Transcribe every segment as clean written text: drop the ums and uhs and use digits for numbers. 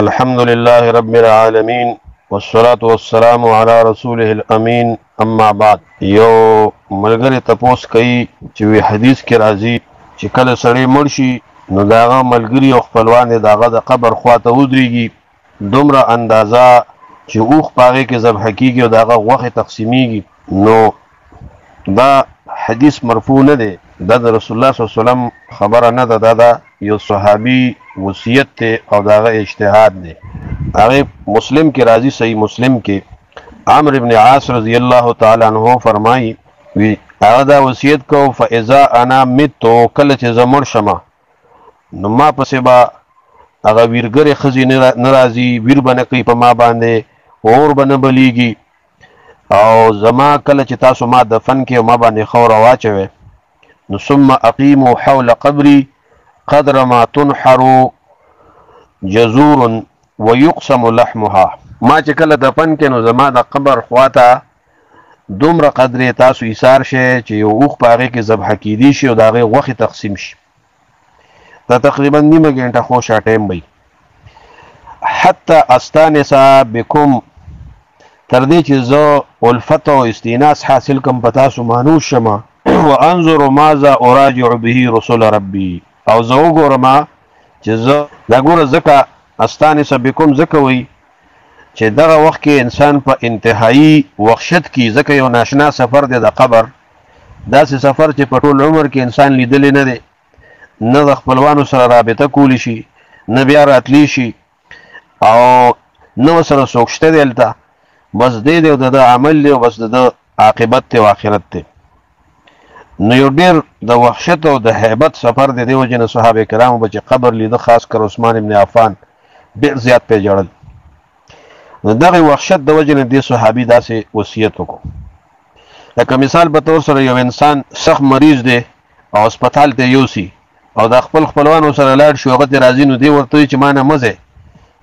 الحمد لله رب العالمين والصلاة والسلام على رسوله الأمين اما بعد یو ملګری تپوس کوي چې وی حدیث کې راځي چې کله سړی مړ شي نو داغه ملګری او خپلوان داغه د قبر خواته ودرېږي دومره اندازه چې اوخ پاغه کې ذبح کیږي او داغه غوښه تقسیمیږي. نو دا حدیث مرفوع نه دی، دا د رسول الله صلی الله علیه وسلم خبره نه ده، دا یو صحابي وصیت ته او داغه اجتهاد دی. هغه مسلم کې راځي، صحیح مسلم کې عمرو ابن عاص رضی الله تعالی عنہ فرمایي وی هغه دا وصیت کو فاذا انا مت کله چې زمر شمه نو ما پسې با هغه ویرګره خزي ناراضي ویر بنه کوي په ما باندې اور بنه بلیږي او زما کله چې تاسو ما دفن کې ما باندې خور واچوي نو ثم اقيموا حول قبري قدر ما تنحر جزور ويقسم لحمها. ما چې کله دفن کې نو زما د قبر خواته دومره قدرې تاسو ایثار شي چې یو اوخ پاغه کې ذبح کیدی شي او داغه غوخه تقسیم شي. دا تقریبا نیمه غنټه خو شا ټایم وي حتی استانسا بكم تر دې چې زه الفت او استیناس حاصل کوم پتا سو مانوس شمه وانظر ماذا اراجع به رسول ربي او زه وګورم چې زه دا ګوره زکه استانسا بكم زکوي چې دغه وخت کې انسان په انتهایی وحشت کې زکه یو ناشنا سفر دی د قبر، داسې سفر چې په ټول عمر کې انسان لیدلی نه دی، نه د خپلوانو سره رابطه کولی شي، نه بیا راتلی شي او نه سره څوک شته دی هلته، بس دی دی د عمل دی او بس د عاقبت دی او آخرت دی. نو یو ډېر د وحشت او د هیبت سفر دی، دې وجې نه صحابه کرامو به چې قبر لیده خاص کر عثمان ابن عفان ډېر زیات پې ژړل. نو دغه وحشت د وجې نه دې صحابي داسې وصیت وکړو. لکه مثال په طور سره یو انسان سخت مریض دی او هسپتال ته یوسي او د خپل خپلوانو سره لاړ شو، هغه ته راځي نو دی ورته وایي چې ما نه مه ځئ،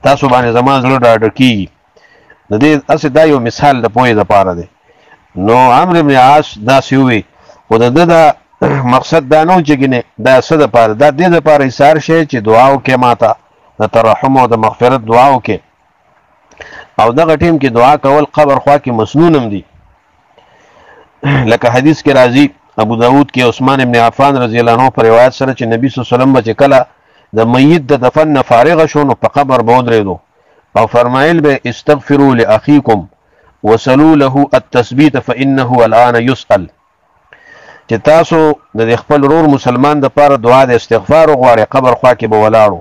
تاسو باندې زما زړه ډاډه کېږي. د دې هسې دا یو مثال د پوهې دپاره دی. نو عمرو بن عاص داسې ووی، خو د ده دا مقصد دا نه و چې ګینې دا څه دپاره، دا دې دپاره ایثار شی چې دعا وکړې ما ته د ترحم او د مغفرت دعا وکړې. او دغه ټیم کې دعا کول قبر خوا کې مسنون هم دي. لکه حدیث کې راځي ابو داود کې عثمان ابن عفان رضی الله عنه پر روایت سره چې نبی صلی الله علیه وسلم چې کله د میت د دفن نه فارغ شو نو په قبر به ودرېدو او فرمایل به استغفروا لاخیکم وسلوا له التثبیت فانه الان يسأل، چې تاسو د خپل ورور مسلمان د پاره دعا د استغفار وغواړئ قبر خوا کې به ولاړو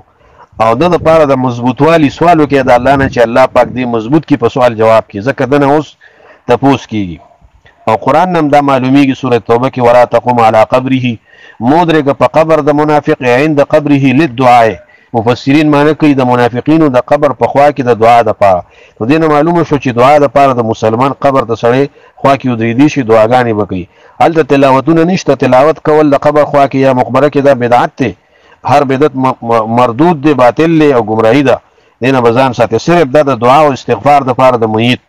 او د لپاره د مضبوطوالي سوال وکړي د الله نه چې الله پاک دې مضبوط کی په سوال جواب کې، ځکه دنه اوس تپوس کیږي. او قران نم دا معلومیږي سوره توبه کې ولا تقوم على قبره مودرګ په قبر د منافق عند قبره للدعاء. مفسرین معنی کوي د منافقینو د قبر په خوا کې د دعا د پاره. نو دینه معلومه شو چې دعا د پاره د مسلمان قبر ته سړی خوا کې ودرېدي شي دعاګانې وکړي. هلته تلاوتونه نشته، تلاوت کول د قبر خوا کې یا مقبره کې دا بدعت دی، هر بدعت مردود دی، باطل دی او گمراهی ده، دینه بزان ساتي. صرف دا د دعا او استغفار د پاره د میت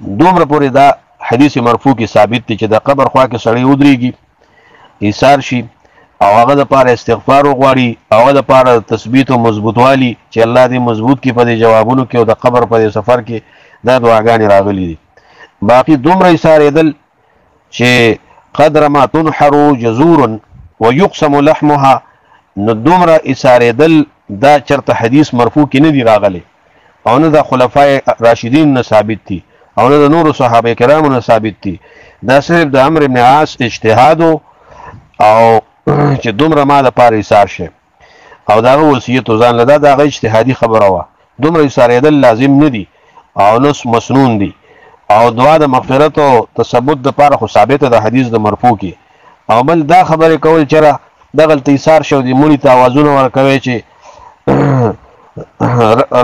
دومره پورې دا حدیث مرفوع کې ثابت دی چې د قبر خوا کې سړی ودرېږي ایثار شي او هغه د پاره استغفار وغواړي او هغه د پاره تثبیت او مضبوطوالي چې الله دې مضبوط کړي په دې جوابونو کې او د قبر په سفر کې دا دعاګانې راغلي دي. باقي دومره ایثارېدل چې قدر ما تنحر جزور ويقسم لحمها، نو دومره ایثارېدل دا چرته حدیث مرفوع کې نه دی راغلی او نه د خلفای راشدین نه ثابت دي او نه د نورو صحابه کرامو نه ثابت دي. دا صرف د عمرو بن عاص اجتهاد او چې دومره ما د پاره ایثار شي او دا وصیت ځان له دا غي اجتهادي خبره وا، دومره ایثارېدل لازم نه دي او نو مسنون دي. او دعا د مغفرت او تثبت د پاره خو ثابت ده حدیث د مرفوع کې. او بل دا خبره کول چې دغه ایثار شو دي مونږ ته आवाजونه ورکوي چې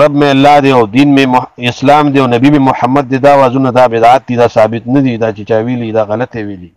رب میں اللہ دے او دین میں اسلام دے او نبی میں محمد دے، دا आवाजونه دا بدعت دي، دا ثابت نه دي، دا چې چا ویلي دا غلطه ویلي.